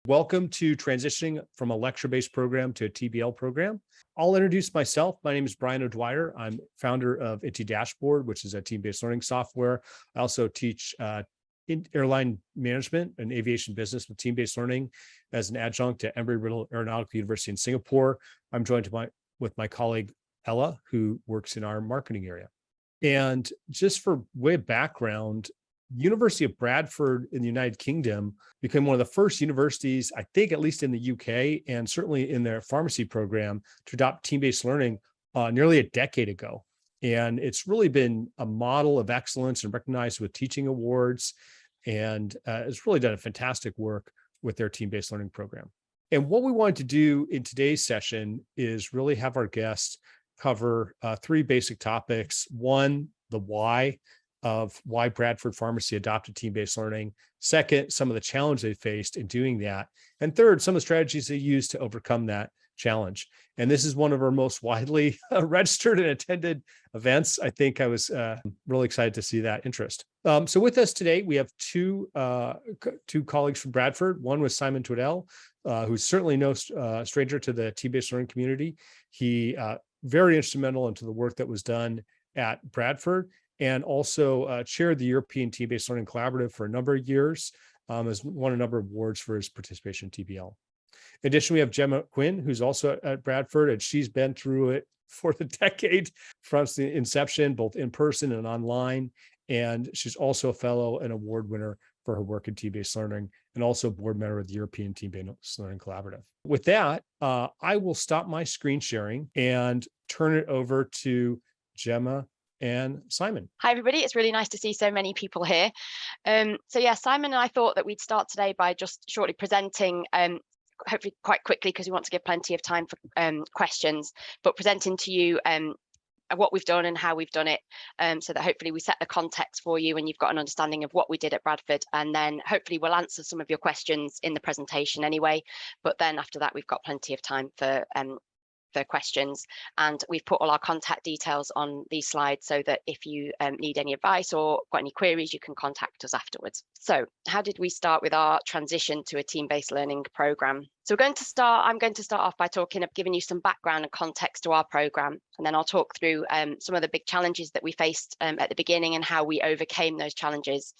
Welcome to transitioning from a lecture-based program to a TBL program. I'll introduce myself. My name is Brian O'Dwyer. I'm founder of InteDashboard, which is a team-based learning software. I also teach airline management and aviation business with team-based learning as an adjunct at Embry-Riddle Aeronautical University in Singapore. I'm joined with my colleague, Ella, who works in our marketing area. And just for way of background, University of Bradford in the United Kingdom became one of the first universities, I think, at least in the UK and certainly in their pharmacy program, to adopt team-based learning nearly a decade ago. And it's really been a model of excellence and recognized with teaching awards. And it's really done a fantastic work with their team-based learning program. And what we wanted to do in today's session is really have our guests cover three basic topics. One, the why of why Bradford Pharmacy adopted team-based learning. Second, some of the challenges they faced in doing that. And third, some of the strategies they used to overcome that challenge. And this is one of our most widely registered and attended events. I think I was really excited to see that interest. So with us today, we have two colleagues from Bradford. One was Simon Tweddell, who's certainly no stranger to the team-based learning community. He very instrumental into the work that was done at Bradford, and also chaired the European Team-Based Learning Collaborative for a number of years, has won a number of awards for his participation in TBL. In addition, we have Gemma Quinn, who's also at Bradford, and she's been through it for the decade from the inception, both in person and online. And she's also a fellow and award winner for her work in team-based learning, and also board member of the European Team-Based Learning Collaborative. With that, I will stop my screen sharing and turn it over to Gemma and Simon. Hi, everybody. It's really nice to see so many people here. Simon and I thought that we'd start today by just shortly presenting, hopefully quite quickly because we want to give plenty of time for questions, but presenting to you what we've done and how we've done it, so that hopefully we set the context for you and you've got an understanding of what we did at Bradford. And then hopefully we'll answer some of your questions in the presentation anyway. But then after that, we've got plenty of time for questions, and we've put all our contact details on these slides so that if you need any advice or got any queries, you can contact us afterwards. So how did we start with our transition to a team-based learning program? So I'm going to start off by giving you some background and context to our program, and then I'll talk through some of the big challenges that we faced at the beginning and how we overcame those challenges.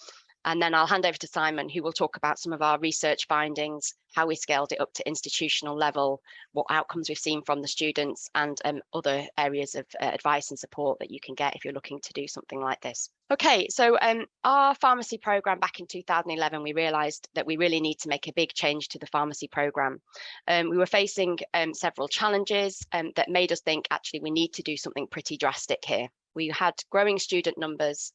And then I'll hand over to Simon, who will talk about some of our research findings, how we scaled it up to institutional level, what outcomes we've seen from the students, and other areas of advice and support that you can get if you're looking to do something like this. Okay, so our pharmacy program back in 2011, we realized that we really need to make a big change to the pharmacy program. We were facing several challenges that made us think, actually, we need to do something pretty drastic here. We had growing student numbers.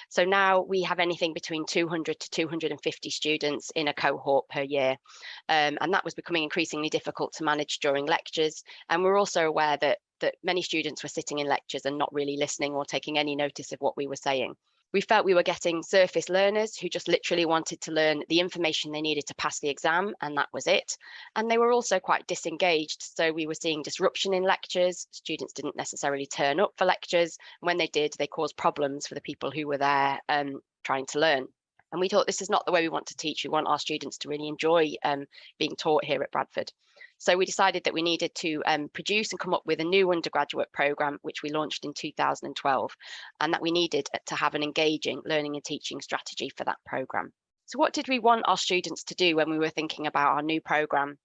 So now we have anything between 200 to 250 students in a cohort per year. And that was becoming increasingly difficult to manage during lectures. And we're also aware that many students were sitting in lectures and not really listening or taking any notice of what we were saying. We felt we were getting surface learners who just literally wanted to learn the information they needed to pass the exam, and that was it. And they were also quite disengaged. So we were seeing disruption in lectures. Students didn't necessarily turn up for lectures. When they did, they caused problems for the people who were there trying to learn. And we thought, this is not the way we want to teach. We want our students to really enjoy being taught here at Bradford. So we decided that we needed to produce and come up with a new undergraduate program, which we launched in 2012, and that we needed to have an engaging learning and teaching strategy for that program. So what did we want our students to do when we were thinking about our new program?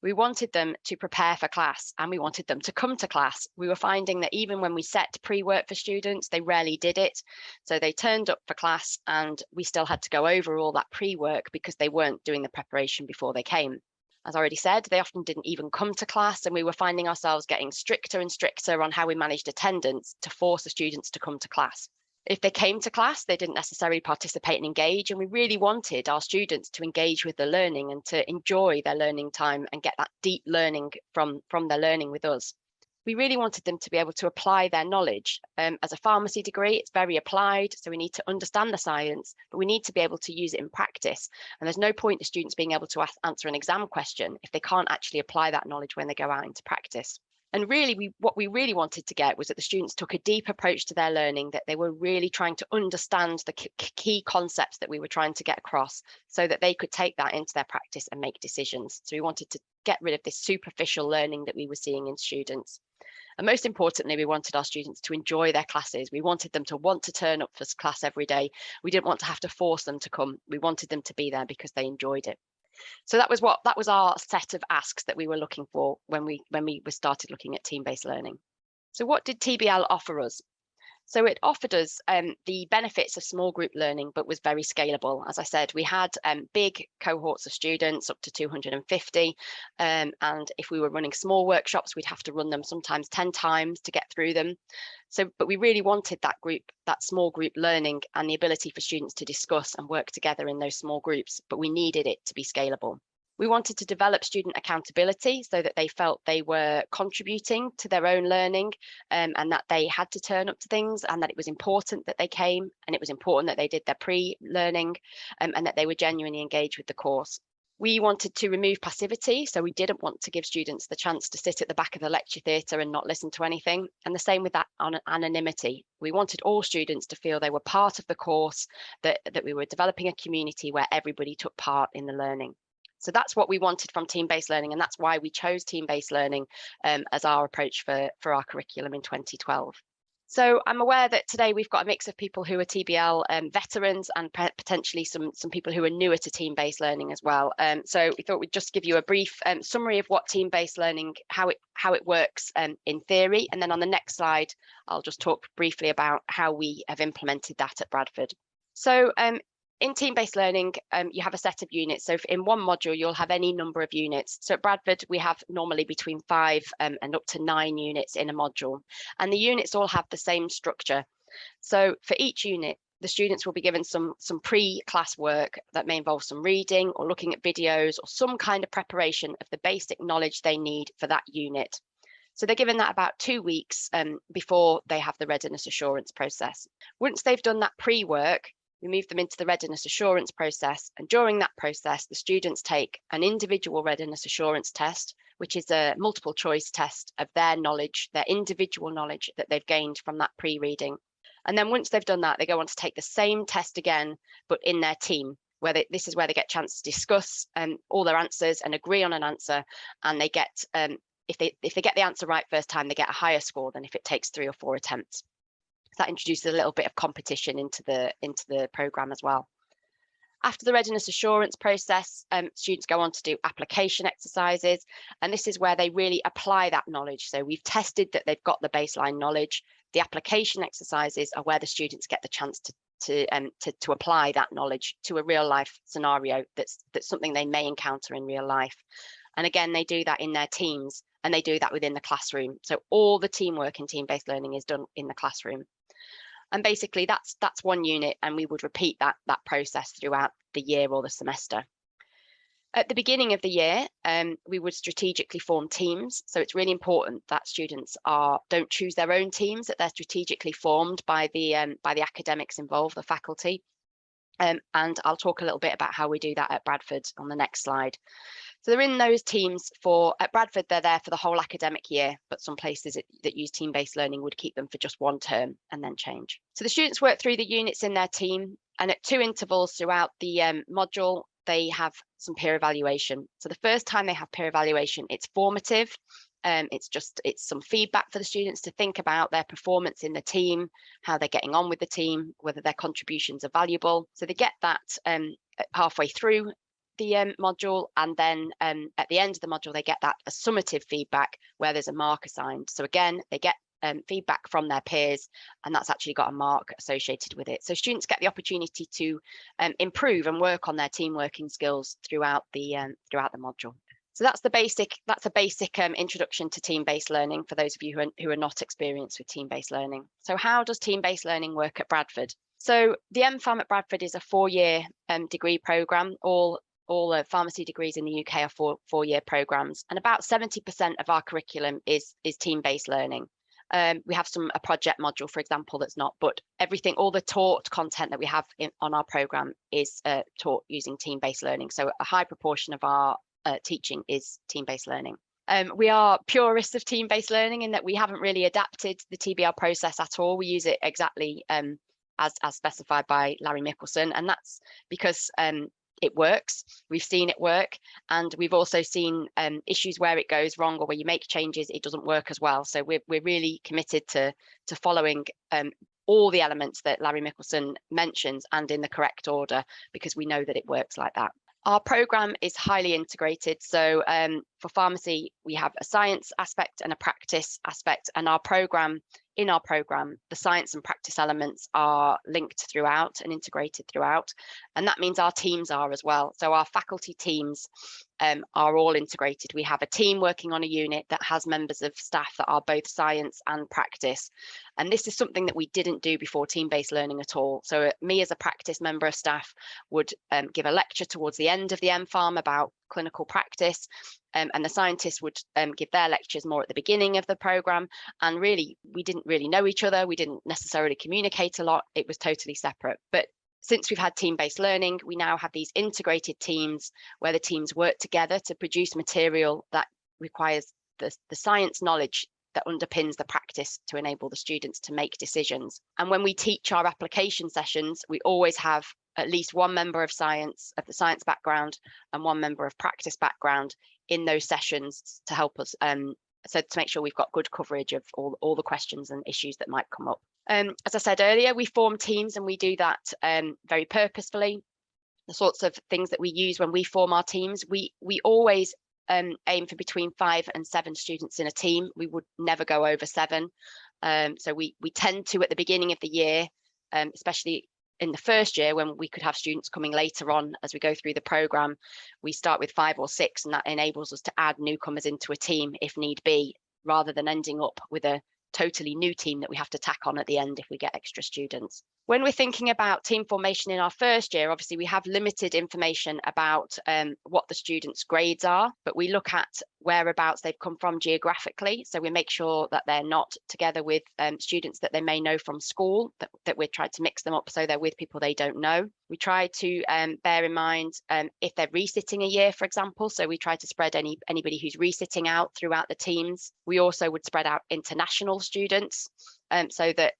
We wanted them to prepare for class, and we wanted them to come to class. We were finding that even when we set pre-work for students, they rarely did it. So they turned up for class and we still had to go over all that pre-work because they weren't doing the preparation before they came. As I already said, they often didn't even come to class, and we were finding ourselves getting stricter and stricter on how we managed attendance to force the students to come to class. If they came to class, they didn't necessarily participate and engage, and we really wanted our students to engage with the learning and to enjoy their learning time and get that deep learning from their learning with us. We really wanted them to be able to apply their knowledge. As a pharmacy degree, it's very applied, so we need to understand the science, but we need to be able to use it in practice. And there's no point the students being able to answer an exam question if they can't actually apply that knowledge when they go out into practice. And really, what we really wanted to get was that the students took a deep approach to their learning, that they were really trying to understand the key concepts that we were trying to get across so that they could take that into their practice and make decisions. So we wanted to get rid of this superficial learning that we were seeing in students. And most importantly, we wanted our students to enjoy their classes. We wanted them to want to turn up for class every day. We didn't want to have to force them to come. We wanted them to be there because they enjoyed it. So that was our set of asks that we were looking for when we started looking at team-based learning. So what did TBL offer us? So it offered us the benefits of small group learning, but was very scalable. As I said, we had big cohorts of students, up to 250. And if we were running small workshops, we'd have to run them sometimes 10 times to get through them. But we really wanted that small group learning and the ability for students to discuss and work together in those small groups, but we needed it to be scalable. We wanted to develop student accountability so that they felt they were contributing to their own learning, and that they had to turn up to things, and that it was important that they came, and it was important that they did their pre-learning, and that they were genuinely engaged with the course. We wanted to remove passivity, so we didn't want to give students the chance to sit at the back of the lecture theatre and not listen to anything. And the same with that anonymity. We wanted all students to feel they were part of the course, that we were developing a community where everybody took part in the learning. So that's what we wanted from team-based learning, and that's why we chose team-based learning as our approach for our curriculum in 2012. So I'm aware that today we've got a mix of people who are TBL veterans and potentially some people who are newer to team-based learning as well. So we thought we'd just give you a brief summary of what team-based learning, how it works in theory, and then on the next slide, I'll just talk briefly about how we have implemented that at Bradford. So in team-based learning, you have a set of units. So in one module, you'll have any number of units. So at Bradford, we have normally between 5 and up to 9 units in a module. And the units all have the same structure. So for each unit, the students will be given some pre-class work that may involve some reading or looking at videos or some kind of preparation of the basic knowledge they need for that unit. So they're given that about 2 weeks before they have the readiness assurance process. Once they've done that pre-work, we move them into the readiness assurance process. And during that process, the students take an individual readiness assurance test, which is a multiple choice test of their knowledge, their individual knowledge that they've gained from that pre-reading. And then once they've done that, they go on to take the same test again, but in their team, where this is where they get a chance to discuss all their answers and agree on an answer. And they get, if they get the answer right first time, they get a higher score than if it takes 3 or 4 attempts. That introduces a little bit of competition into the program as well. After the readiness assurance process, students go on to do application exercises, and this is where they really apply that knowledge. So we've tested that they've got the baseline knowledge. The application exercises are where the students get the chance to apply that knowledge to a real life scenario that's something they may encounter in real life. And again, they do that in their teams, and they do that within the classroom. So all the teamwork in team-based learning is done in the classroom. And basically that's one unit, and we would repeat that process throughout the year or the semester. At the beginning of the year, we would strategically form teams. So it's really important that students don't choose their own teams, that they're strategically formed by the academics involved, the faculty. And I'll talk a little bit about how we do that at Bradford on the next slide. So they're in those teams at Bradford, they're there for the whole academic year, but some places that use team-based learning would keep them for just 1 term and then change. So the students work through the units in their team, and at 2 intervals throughout the module, they have some peer evaluation. So the first time they have peer evaluation, it's formative. It's some feedback for the students to think about their performance in the team, how they're getting on with the team, whether their contributions are valuable. So they get that halfway through the module, and then at the end of the module, they get that a summative feedback where there's a mark assigned. So again, they get feedback from their peers, and that's actually got a mark associated with it. So students get the opportunity to improve and work on their team working skills throughout the module. So that's a basic introduction to team-based learning for those of you who are not experienced with team-based learning. So how does team-based learning work at Bradford? So the MPharm at Bradford is a 4-year degree programme. All pharmacy degrees in the UK are 4-year programs, and about 70% of our curriculum is team-based learning. We have a project module, for example, that's not, but all the taught content that we have on our program is taught using team-based learning. So a high proportion of our teaching is team-based learning. We are purists of team-based learning in that we haven't really adapted the TBL process at all. We use it exactly as specified by Larry Mickelson, and that's because it works. We've seen it work, and we've also seen issues where it goes wrong or where you make changes, it doesn't work as well. So we're really committed to following all the elements that Larry Mickelson mentions and in the correct order, because we know that it works like that. Our program is highly integrated. So for pharmacy, we have a science aspect and a practice aspect, and in our program, the science and practice elements are linked throughout and integrated throughout. And that means our teams are as well. So our faculty teams are all integrated. We have a team working on a unit that has members of staff that are both science and practice. And this is something that we didn't do before team-based learning at all. So me as a practice member of staff would give a lecture towards the end of the MPharm about clinical practice, and the scientists would give their lectures more at the beginning of the program. And really, we didn't really know each other. We didn't necessarily communicate a lot. It was totally separate. But since we've had team-based learning, we now have these integrated teams where the teams work together to produce material that requires the science knowledge that underpins the practice to enable the students to make decisions. And when we teach our application sessions, we always have at least one member of science, of the science background, and one member of practice background in those sessions to help us, so to make sure we've got good coverage of all the questions and issues that might come up. As I said earlier, we form teams, and we do that very purposefully. The sorts of things that we use when we form our teams, we always aim for between 5 and 7 students in a team. We would never go over 7. So we tend to, at the beginning of the year, especially in the first year when we could have students coming later on as we go through the program, we start with 5 or 6, and that enables us to add newcomers into a team if need be, rather than ending up with a totally new team that we have to tack on at the end if we get extra students. When we're thinking about team formation in our first year, obviously we have limited information about what the students' grades are, but we look at whereabouts they've come from geographically. So we make sure that they're not together with students that they may know from school, that we're trying to mix them up so they're with people they don't know. We try to bear in mind if they're resitting a year, for example. So we try to spread anybody who's resitting out throughout the teams. We also would spread out international students, so that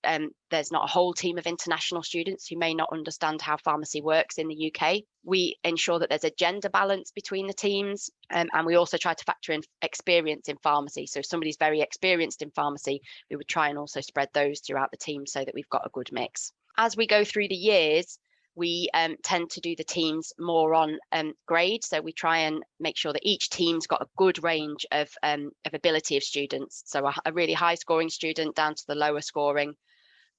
there's not a whole team of international students who may not understand how pharmacy works in the UK. We ensure that there's a gender balance between the teams, and we also try to factor in experience in pharmacy. So if somebody's very experienced in pharmacy, we would try and also spread those throughout the team so that we've got a good mix. As we go through the years, we tend to do the teams more on grade. So we try and make sure that each team's got a good range of ability of students. So a really high scoring student down to the lower scoring.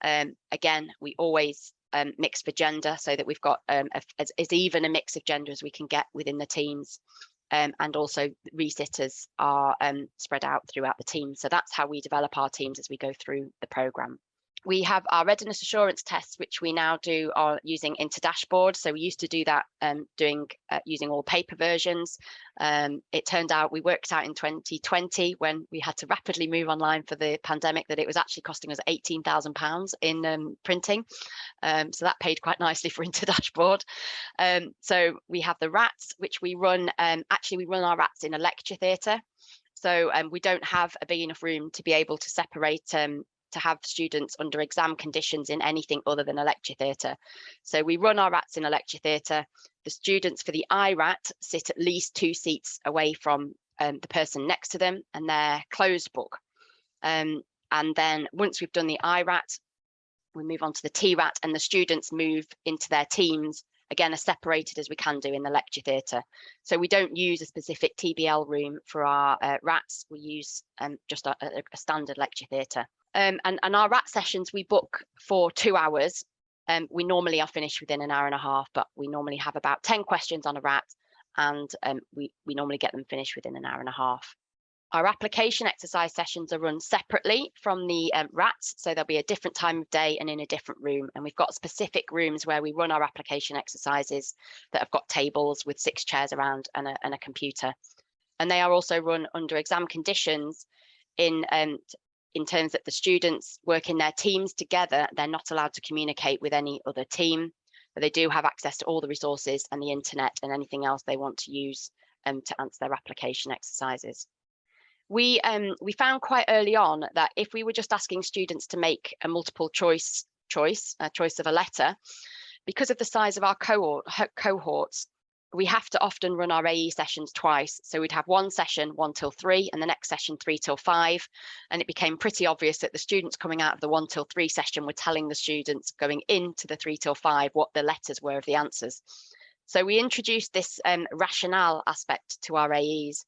Again, we always mix for gender so that we've got as even a mix of gender as we can get within the teams. And also resitters are spread out throughout the team. So that's how we develop our teams as we go through the programme. We have our readiness assurance tests, which we now do are using InteDashboard. So we used to do that using all paper versions. It turned out, we worked out in 2020 when we had to rapidly move online for the pandemic, that it was actually costing us £18,000 in printing. So that paid quite nicely for InteDashboard. So we have the RATs, which we run, actually we run our RATs in a lecture theatre. So we don't have a big enough room to be able to separate to have students under exam conditions in anything other than a lecture theatre. So we run our RATs in a lecture theatre. The students for the IRAT sit at least 2 seats away from the person next to them, and they're closed book. And then once we've done the IRAT, we move on to the TRAT, and the students move into their teams, again, as separated as we can do in the lecture theatre. So we don't use a specific TBL room for our RATs. We use just a standard lecture theatre. And our RAT sessions we book for 2 hours. We normally are finished within an hour and a half, but we normally have about 10 questions on a RAT, and we normally get them finished within an hour and a half. Our application exercise sessions are run separately from the RATs, so there'll be a different time of day and in a different room. And we've got specific rooms where we run our application exercises that have got tables with 6 chairs around and a computer. And they are also run under exam conditions in terms that the students work in their teams together. They're not allowed to communicate with any other team, but they do have access to all the resources and the internet and anything else they want to use to answer their application exercises. We found quite early on that if we were just asking students to make a multiple choice of a letter, because of the size of our cohorts, we have to often run our AE sessions twice. So we'd have one session 1 till 3 and the next session 3 till 5. And it became pretty obvious that the students coming out of the 1 till 3 session were telling the students going into the 3 till 5 what the letters were of the answers. So we introduced this rationale aspect to our AEs.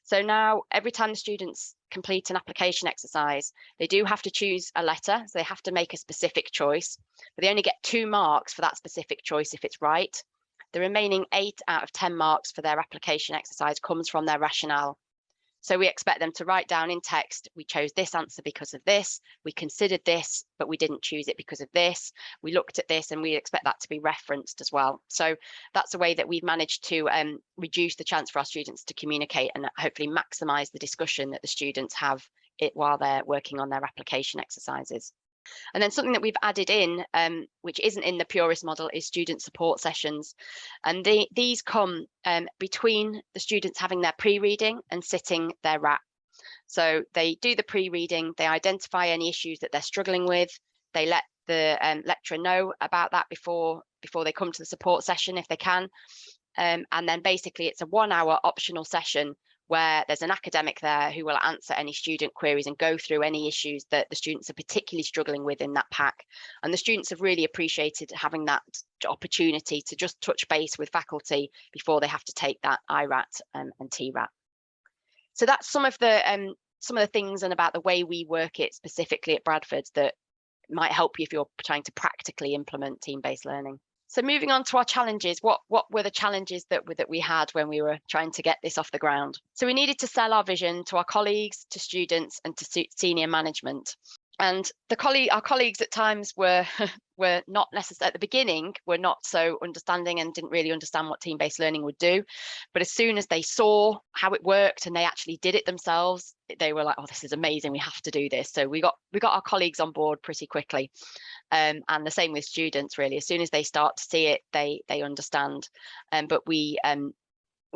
So now every time the students complete an application exercise, they do have to choose a letter. So they have to make a specific choice, but they only get 2 marks for that specific choice if it's right. The remaining 8 out of 10 marks for their application exercise comes from their rationale. So we expect them to write down in text, we chose this answer because of this, we considered this, but we didn't choose it because of this, we looked at this, and we expect that to be referenced as well. So that's a way that we've managed to reduce the chance for our students to communicate and hopefully maximise the discussion that the students have while they're working on their application exercises. And then something that we've added in, which isn't in the purist model, is student support sessions. And these come between the students having their pre-reading and sitting their RAP. So they do the pre-reading, they identify any issues that they're struggling with, they let the lecturer know about that before they come to the support session if they can. And then basically it's a 1-hour optional session where there's an academic there who will answer any student queries and go through any issues that the students are particularly struggling with in that pack. And the students have really appreciated having that opportunity to just touch base with faculty before they have to take that IRAT and TRAT. So that's some of the things and about the way we work it specifically at Bradford that might help you if you're trying to practically implement team-based learning. So moving on to our challenges, what were the challenges that we had when we were trying to get this off the ground? So we needed to sell our vision to our colleagues, to students, and to senior management. And our colleagues at times were not necessarily, at the beginning, were not so understanding and didn't really understand what team-based learning would do. But as soon as they saw how it worked and they actually did it themselves, they were like, oh, this is amazing, we have to do this. So we got our colleagues on board pretty quickly. And the same with students, really. As soon as they start to see it, they understand. But we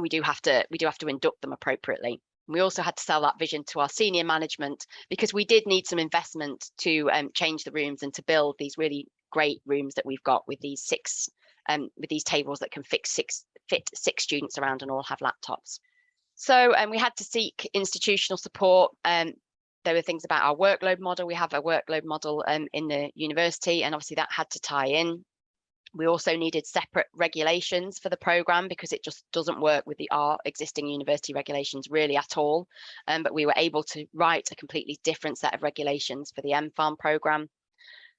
do have to induct them appropriately. We also had to sell that vision to our senior management because we did need some investment to change the rooms and to build these really great rooms that we've got with these tables that can fit 6 students around and all have laptops. So we had to seek institutional support. There were things about our workload model. We have a workload model in the university, and obviously that had to tie in. We also needed separate regulations for the programme because it just doesn't work with our existing university regulations really at all. But we were able to write a completely different set of regulations for the MPharm programme.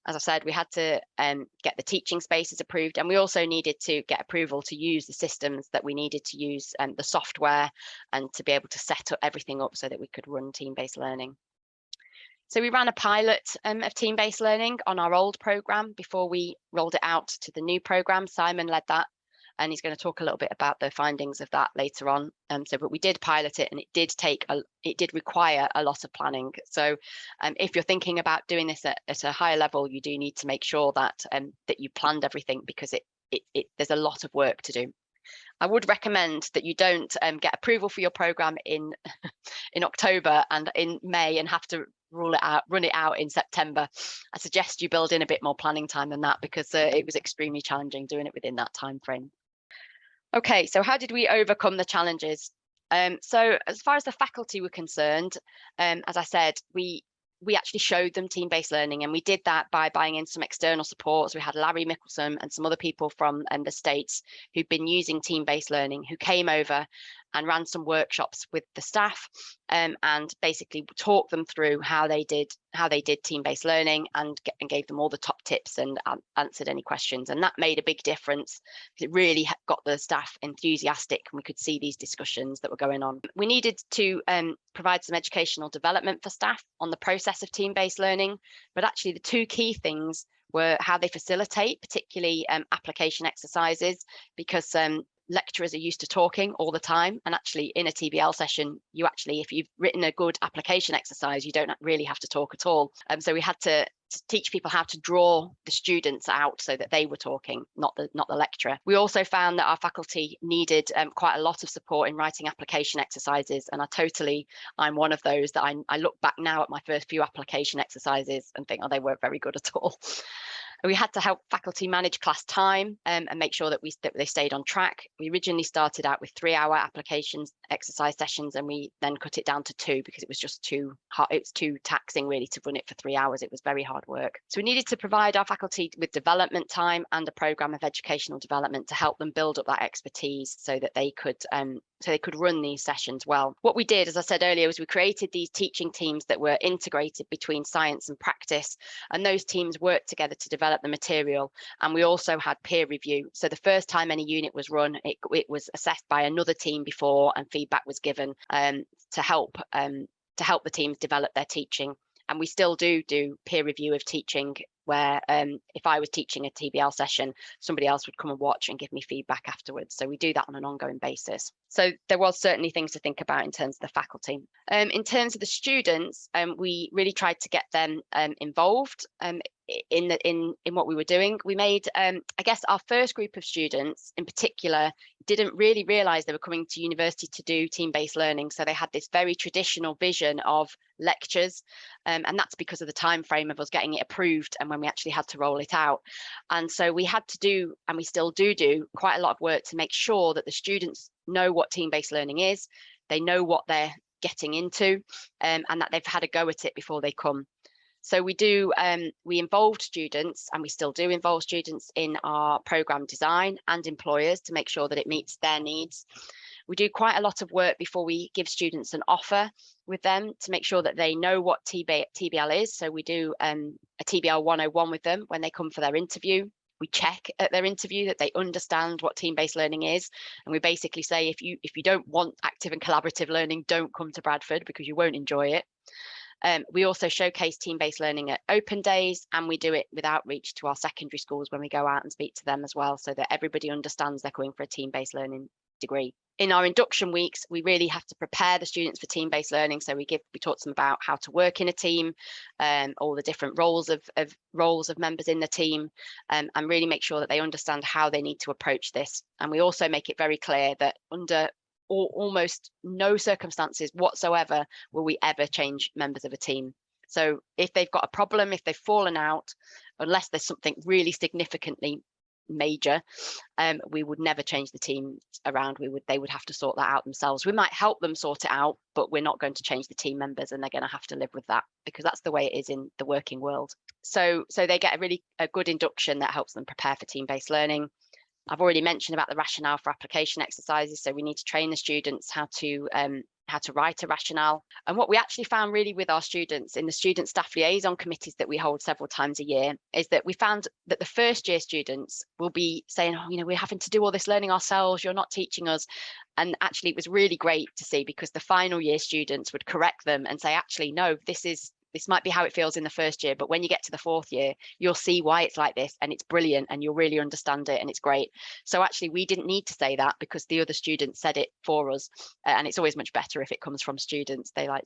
As I said, we had to get the teaching spaces approved, and we also needed to get approval to use the systems that we needed to use, the software, and to be able to set up everything up so that we could run team-based learning. So we ran a pilot of team-based learning on our old programme before we rolled it out to the new programme. Simon led that, and he's going to talk a little bit about the findings of that later on. But we did pilot it, and it did require a lot of planning. So if you're thinking about doing this at a higher level, you do need to make sure that that you planned everything, because there's a lot of work to do. I would recommend that you don't get approval for your programme in October and in May and have to run it out in September. I suggest you build in a bit more planning time than that, because it was extremely challenging doing it within that time frame. Okay, so how did we overcome the challenges? So as far as the faculty were concerned, as I said, we actually showed them team-based learning, and we did that by buying in some external support. So we had Larry Mickelson and some other people from the States who'd been using team-based learning, who came over and ran some workshops with the staff and basically talked them through how they did team-based learning and gave them all the top tips and answered any questions. And that made a big difference. It really got the staff enthusiastic, and we could see these discussions that were going on. We needed to provide some educational development for staff on the process of team-based learning, but actually the 2 key things were how they facilitate, particularly application exercises, because lecturers are used to talking all the time, and actually in a TBL session, if you've written a good application exercise, you don't really have to talk at all. So we had to teach people how to draw the students out so that they were talking, not the lecturer. We also found that our faculty needed quite a lot of support in writing application exercises, and I'm one of those that I look back now at my first few application exercises and think, oh, they weren't very good at all. We had to help faculty manage class time and make sure that they stayed on track. We originally started out with 3-hour applications exercise sessions, and we then cut it down to 2 because it was just too hard. It was too taxing really to run it for 3 hours. It was very hard work. So we needed to provide our faculty with development time and a program of educational development to help them build up that expertise so that they could run these sessions well. What we did, as I said earlier, was we created these teaching teams that were integrated between science and practice, and those teams worked together to develop the material. And we also had peer review. So the first time any unit was run, it was assessed by another team before, and feedback was given to help the teams develop their teaching. And we still do peer review of teaching, where if I was teaching a TBL session, somebody else would come and watch and give me feedback afterwards. So we do that on an ongoing basis. So there was certainly things to think about in terms of the faculty. In terms of the students, we really tried to get them involved in what we were doing. We made, I guess, our first group of students in particular didn't really realize they were coming to university to do team-based learning. So they had this very traditional vision of lectures, and that's because of the time frame of us getting it approved and when we actually had to roll it out. And so we had to do, and we still do quite a lot of work to make sure that the students know what team-based learning is, they know what they're getting into, and that they've had a go at it before they come. So we involved students, and we still do involve students in our program design and employers to make sure that it meets their needs. We do quite a lot of work before we give students an offer with them to make sure that they know what TBL is. So we do a TBL 101 with them when they come for their interview. We check at their interview that they understand what team-based learning is. And we basically say, if you don't want active and collaborative learning, don't come to Bradford because you won't enjoy it. We also showcase team-based learning at open days, and we do it with outreach to our secondary schools when we go out and speak to them as well, so that everybody understands they're going for a team-based learning degree. In our induction weeks, we really have to prepare the students for team-based learning. So we talk to them about how to work in a team, all the different roles of members in the team, and really make sure that they understand how they need to approach this. And we also make it very clear that under almost no circumstances whatsoever will we ever change members of a team. So if they've got a problem, if they've fallen out, unless there's something really significantly major, we would never change the team around. They would have to sort that out themselves. We might help them sort it out, but we're not going to change the team members, and they're going to have to live with that because that's the way it is in the working world. So they get a good induction that helps them prepare for team-based learning. I've already mentioned about the rationale for application exercises. So we need to train the students how to write a rationale. And what we actually found really with our students in the student staff liaison committees that we hold several times a year is that we found that the first year students will be saying, oh, we're having to do all this learning ourselves, you're not teaching us. And actually it was really great to see, because the final year students would correct them and say, actually, no, this might be how it feels in the first year, but when you get to the fourth year, you'll see why it's like this, and it's brilliant, and you'll really understand it, and it's great. So actually, we didn't need to say that because the other students said it for us, and it's always much better if it comes from students. They're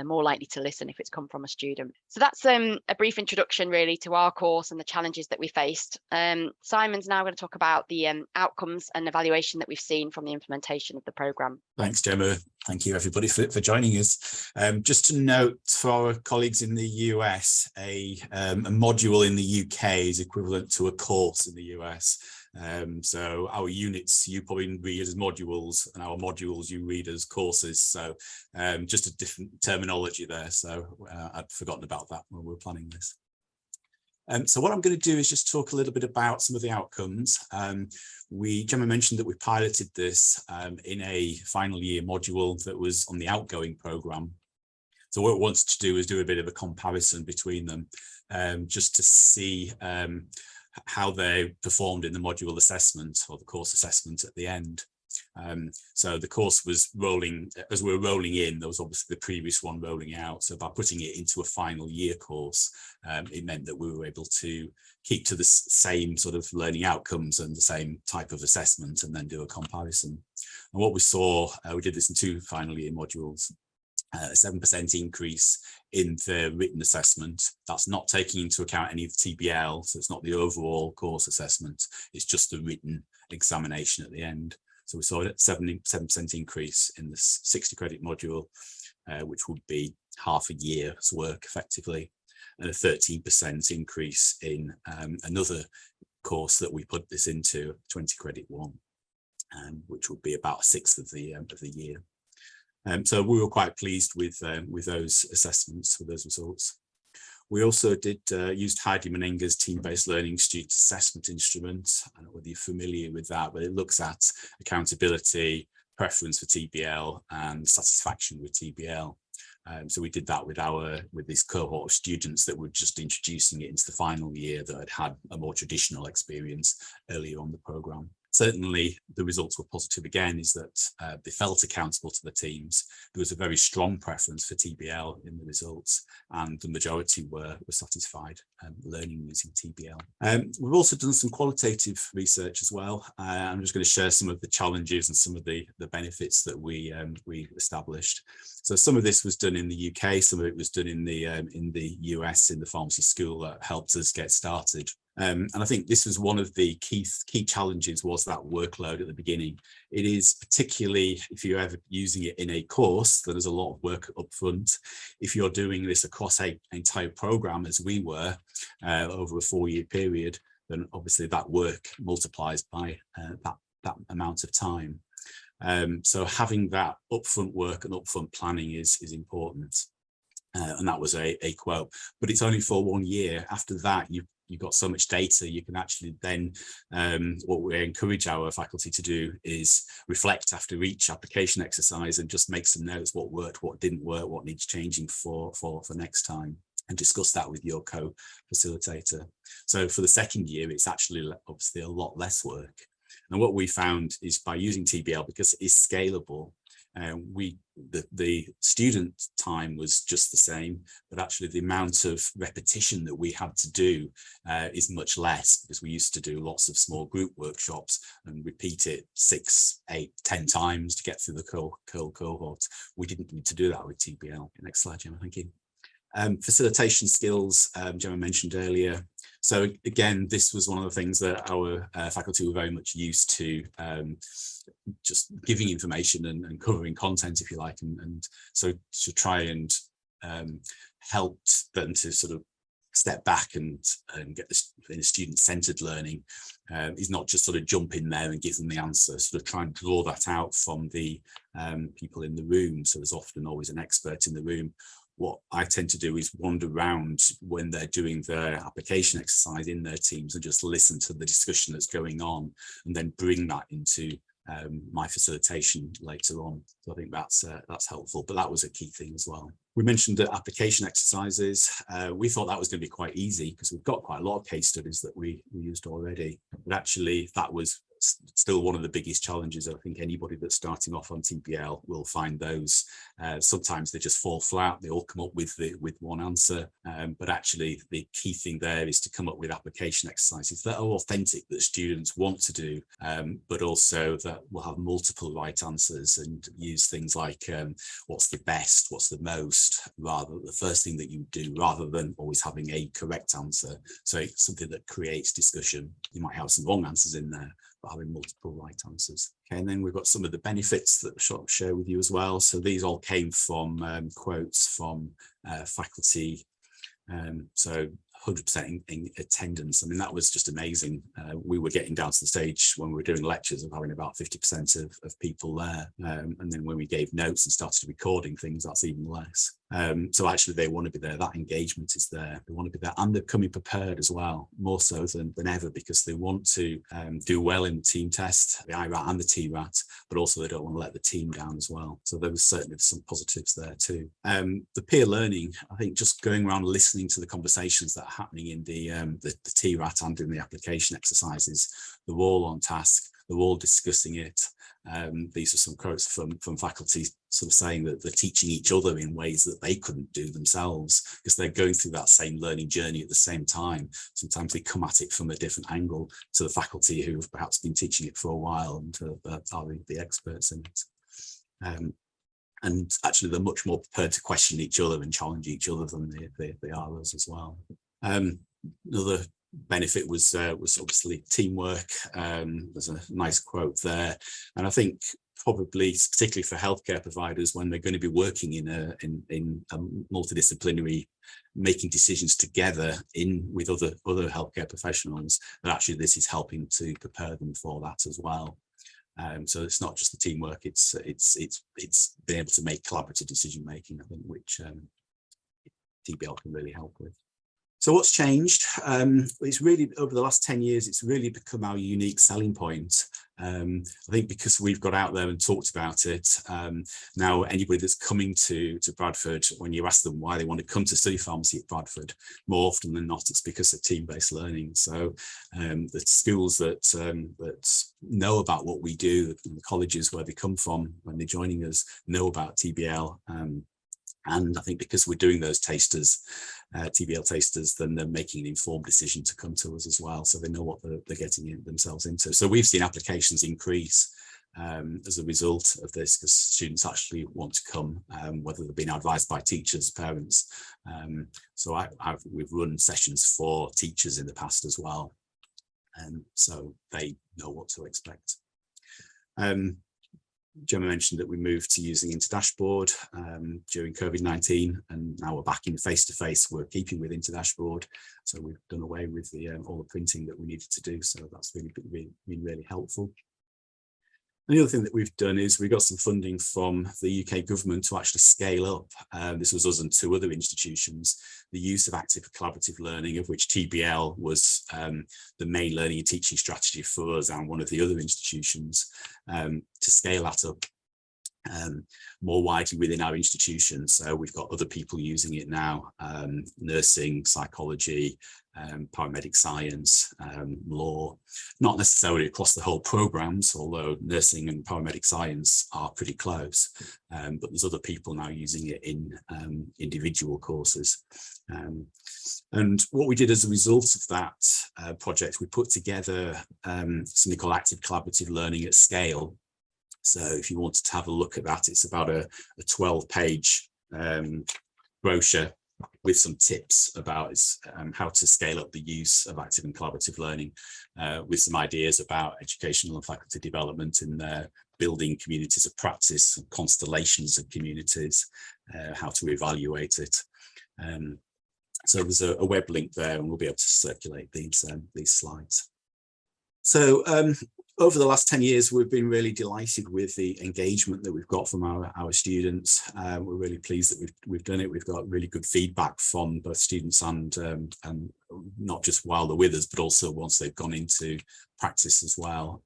more likely to listen if it's come from a student. So that's a brief introduction really to our course and the challenges that we faced. Simon's now going to talk about the outcomes and evaluation that we've seen from the implementation of the programme. Thanks, Gemma. Thank you, everybody, for joining us. Just to note for our colleagues in the US, a module in the UK is equivalent to a course in the US. So our units you probably read as modules, and our modules you read as courses. So just a different terminology there. So I'd forgotten about that when we were planning this. So what I'm going to do is just talk a little bit about some of the outcomes. Gemma mentioned that we piloted this in a final year module that was on the outgoing programme. So what it wants to do is do a bit of a comparison between them, just to see how they performed in the module assessment or the course assessment at the end. So the course was rolling, as we were rolling in, there was obviously the previous one rolling out. So by putting it into a final year course, it meant that we were able to keep to the same sort of learning outcomes and the same type of assessment, and then do a comparison. And what we saw, we did this in 2 final year modules. a 7% increase in the written assessment. That's not taking into account any of the TBL, so it's not the overall course assessment, it's just the written examination at the end. So we saw a 7% increase in the 60 credit module, which would be half a year's work effectively, and a 13% increase in another course that we put this into, 20 credit one, which would be about a sixth of the year. So we were quite pleased with those assessments, with those results. We also used Heidi Menenga's team-based learning student assessment instrument. I don't know whether you're familiar with that, but it looks at accountability, preference for TBL, and satisfaction with TBL. So we did that with this cohort of students that were just introducing it into the final year that had had a more traditional experience earlier on the programme. Certainly the results were positive again, is that they felt accountable to the teams. There was a very strong preference for TBL in the results, and the majority were satisfied learning using TBL. We've also done some qualitative research as well. I'm just going to share some of the challenges and some of the benefits that we established. So some of this was done in the UK, some of it was done in the US, in the pharmacy school that helped us get started. And I think this was one of the key challenges, was that workload at the beginning. It is, particularly if you're ever using it in a course, that there's a lot of work up front. If you're doing this across an entire program, as we were, over a 4-year period, then obviously that work multiplies by that amount of time. So having that upfront work and upfront planning is important. And that was a quote, but it's only for 1 year. After that, you've got so much data, you can actually then, what we encourage our faculty to do is reflect after each application exercise and just make some notes, what worked, what didn't work, what needs changing for next time, and discuss that with your co-facilitator. So for the second year, it's actually obviously a lot less work. And what we found is, by using TBL, because it is scalable, the student time was just the same, but actually the amount of repetition that we had to do is much less, because we used to do lots of small group workshops and repeat it 6, 8, 10 times to get through the cohort. We didn't need to do that with TBL. Next slide, Gemma, thank you. Facilitation skills, Gemma mentioned earlier. So again, this was one of the things that our faculty were very much used to, just giving information and covering content, if you like, and so to try and help them to sort of step back and get this in a student-centered learning, is not just sort of jump in there and give them the answer, sort of try and draw that out from the people in the room. So there's often always an expert in the room. What I tend to do is wander around when they're doing their application exercise in their teams and just listen to the discussion that's going on, and then bring that into my facilitation later on. So I think that's helpful, but that was a key thing as well. We mentioned the application exercises. We thought that was going to be quite easy because we've got quite a lot of case studies that we used already, but actually that was still one of the biggest challenges. I think anybody that's starting off on TBL will find those. Sometimes they just fall flat, they all come up with one answer, but actually the key thing there is to come up with application exercises that are authentic, that students want to do, but also that will have multiple right answers, and use things like what's the best, what's the most, rather the first thing that you do, rather than always having a correct answer. So it's something that creates discussion. You might have some wrong answers in there, but having multiple right answers. Okay, and then we've got some of the benefits that I'll share with you as well. So these all came from quotes from faculty. So 100% in attendance. I mean, that was just amazing. We were getting down to the stage when we were doing lectures of having about 50% of people there. And then when we gave notes and started recording things, that's even less. So actually they want to be there. That engagement is there. They want to be there, and they're coming prepared as well, more so than ever, because they want to do well in the team test, the IRAT and the TRAT, but also they don't want to let the team down as well. So there was certainly some positives there too. The peer learning, I think, just going around listening to the conversations that are happening in the TRAT and in the application exercises, they're all on task, they're all discussing it. These are some quotes from faculty sort of saying that they're teaching each other in ways that they couldn't do themselves, because they're going through that same learning journey at the same time. Sometimes they come at it from a different angle to the faculty who have perhaps been teaching it for a while and are the experts in it. And actually, they're much more prepared to question each other and challenge each other than they are us as well. Another benefit was obviously teamwork. There's a nice quote there, and I think probably particularly for healthcare providers, when they're going to be working in a multidisciplinary, making decisions together with other healthcare professionals, that actually this is helping to prepare them for that as well. So it's not just the teamwork; it's being able to make collaborative decision making, I think, which TBL can really help with. So what's changed? It's really, over the last 10 years, it's really become our unique selling point. I think because we've got out there and talked about it, now anybody that's coming to Bradford, when you ask them why they want to come to study pharmacy at Bradford, more often than not, it's because of team-based learning. So the schools that know about what we do, the colleges where they come from when they're joining us, know about TBL. And I think because we're doing those tasters, TBL tasters, then they're making an informed decision to come to us as well. So they know what they're getting themselves into. So we've seen applications increase as a result of this, because students actually want to come, whether they've been advised by teachers, parents. So we've run sessions for teachers in the past as well. So they know what to expect. Gemma mentioned that we moved to using InteDashboard during COVID-19, and now we're back in face-to-face. We're keeping with InteDashboard, so we've done away with all the printing that we needed to do. So that's been really helpful. And the other thing that we've done is we got some funding from the UK government to actually scale up. This was us and 2 other institutions, the use of active collaborative learning, of which TBL was the main learning and teaching strategy for us and one of the other institutions, to scale that up more widely within our institutions. So we've got other people using it now, nursing, psychology, paramedic science, law, not necessarily across the whole programs, although nursing and paramedic science are pretty close, but there's other people now using it in individual courses. And what we did as a result of that project, we put together something called active collaborative learning at scale. So if you wanted to have a look at that, it's about a 12-page brochure with some tips about how to scale up the use of active and collaborative learning, with some ideas about educational and faculty development in building communities of practice, constellations of communities, how to evaluate it. So there's a web link there, and we'll be able to circulate these slides. So over the last 10 years, we've been really delighted with the engagement that we've got from our students. We're really pleased that we've done it. We've got really good feedback from both students and not just while they're with us, but also once they've gone into practice as well.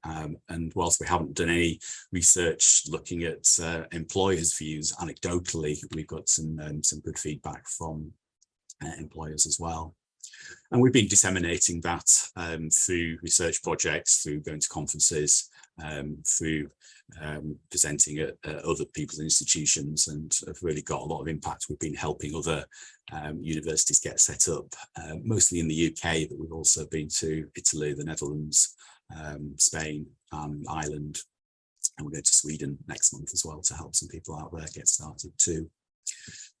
And whilst we haven't done any research looking at employers' views anecdotally, we've got some good feedback from employers as well. And we've been disseminating that through research projects, through going to conferences, through presenting at other people's institutions, and have really got a lot of impact. We've been helping other universities get set up, mostly in the UK, but we've also been to Italy, the Netherlands, Spain, Ireland, and we're going to Sweden next month as well to help some people out there get started too.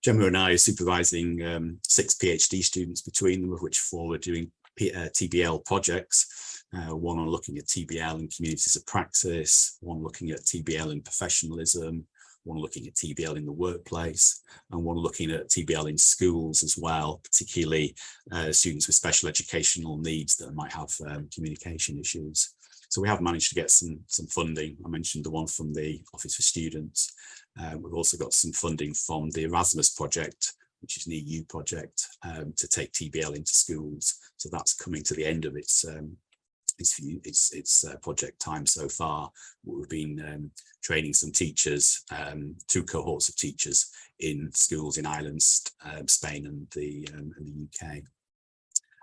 Gemma and I are supervising 6 PhD students between them, of which 4 are doing TBL projects, one on looking at TBL in communities of practice, one looking at TBL in professionalism, one looking at TBL in the workplace, and one looking at TBL in schools as well, particularly students with special educational needs that might have communication issues. So we have managed to get some funding. I mentioned the one from the Office for Students. We've also got some funding from the Erasmus project, which is an EU project, to take TBL into schools. So that's coming to the end of its project time so far. We've been training some teachers, 2 cohorts of teachers in schools in Ireland, Spain, and the UK.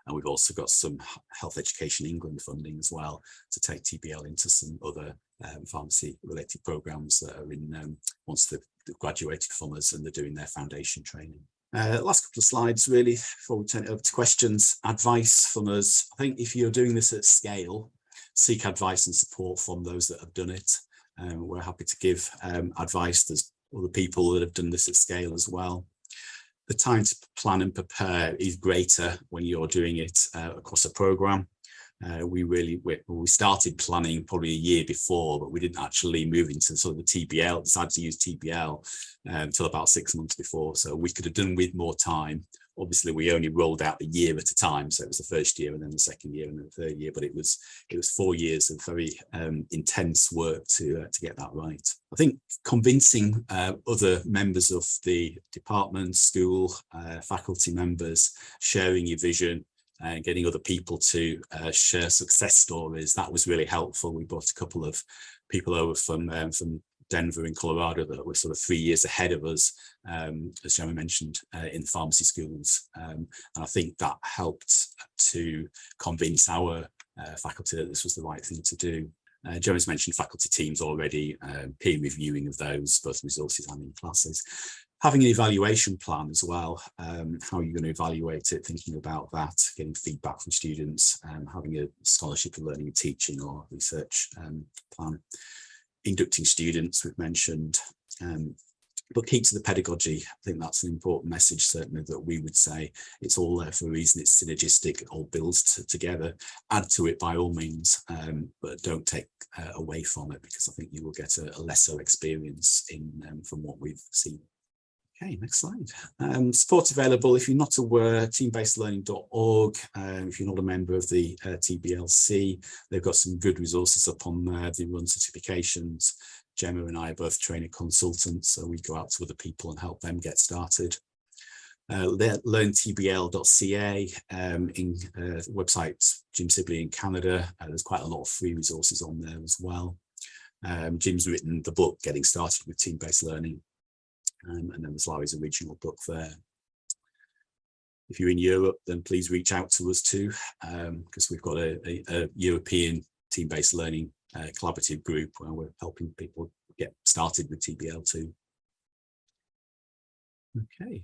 And we've also got some Health Education England funding as well to take TBL into some other pharmacy-related programs that are in once they've graduated from us and they're doing their foundation training. Last couple of slides, really, before we turn it over to questions. Advice from us. I think if you're doing this at scale, seek advice and support from those that have done it. We're happy to give advice. There's other people that have done this at scale as well. The time to plan and prepare is greater when you're doing it across a program. We started planning probably a year before, but we didn't actually move into sort of the TBL, decided to use TBL until about 6 months before. So we could have done with more time. Obviously, we only rolled out the year at a time. So it was the first year and then the second year and then the third year, but it was 4 years of very intense work to get that right. I think convincing other members of the department, school, faculty members, sharing your vision, and getting other people to share success stories, that was really helpful. We brought a couple of people over from Denver in Colorado that were sort of 3 years ahead of us, as Gemma mentioned, in the pharmacy schools. And I think that helped to convince our faculty that this was the right thing to do. Gemma's mentioned faculty teams already, peer reviewing of those, both resources and in classes. Having an evaluation plan as well, how you're going to evaluate it, thinking about that, getting feedback from students, having a scholarship of learning and teaching or research plan. Inducting students, we've mentioned, but keep to the pedagogy. I think that's an important message, certainly, that we would say it's all there for a reason. It's synergistic, it all builds together. Add to it by all means, but don't take away from it, because I think you will get a lesser experience from what we've seen. Okay, next slide. Support available. If you're not aware, teambasedlearning.org. If you're not a member of the TBLC, they've got some good resources up on there. They run certifications. Gemma and I are both trainer consultants, so we go out to other people and help them get started. LearnTBL.ca website, Jim Sibley in Canada. There's quite a lot of free resources on there as well. Jim's written the book, Getting Started with Team-Based Learning. And then there's Larry's original book there. If you're in Europe, then please reach out to us too, because we've got a European team-based learning collaborative group where we're helping people get started with TBL too. Okay,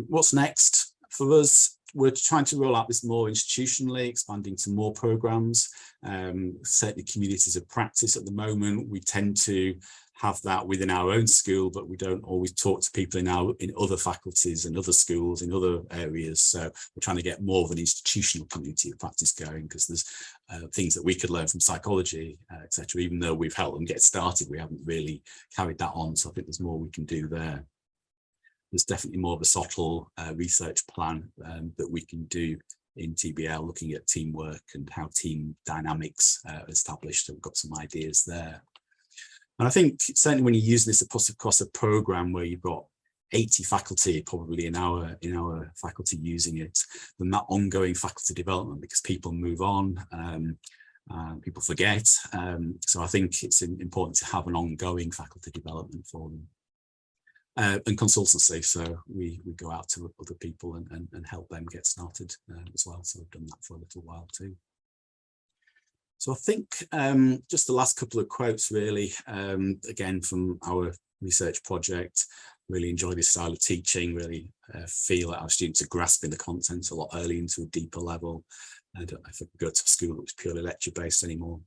what's next for us? We're trying to roll out this more institutionally, expanding to more programs. Certainly communities of practice at the moment. We tend to have that within our own school, but we don't always talk to people in other faculties and other schools in other areas. So we're trying to get more of an institutional community of practice going, because there's things that we could learn from psychology, etc. Even though we've helped them get started, we haven't really carried that on. So I think there's more we can do there. There's definitely more of a subtle research plan that we can do in TBL, looking at teamwork and how team dynamics are established. So we've got some ideas there. And I think certainly when you use this across a program where you've got 80 faculty probably in our faculty using it, then that ongoing faculty development, because people move on, people forget. So I think it's important to have an ongoing faculty development for them. And consultancy, so we go out to other people and help them get started as well. So we've done that for a little while too. So I think just the last couple of quotes really, again from our research project. Really enjoy this style of teaching, really feel that our students are grasping the content a lot early into a deeper level. I don't know if I could go to a school that was purely lecture based anymore.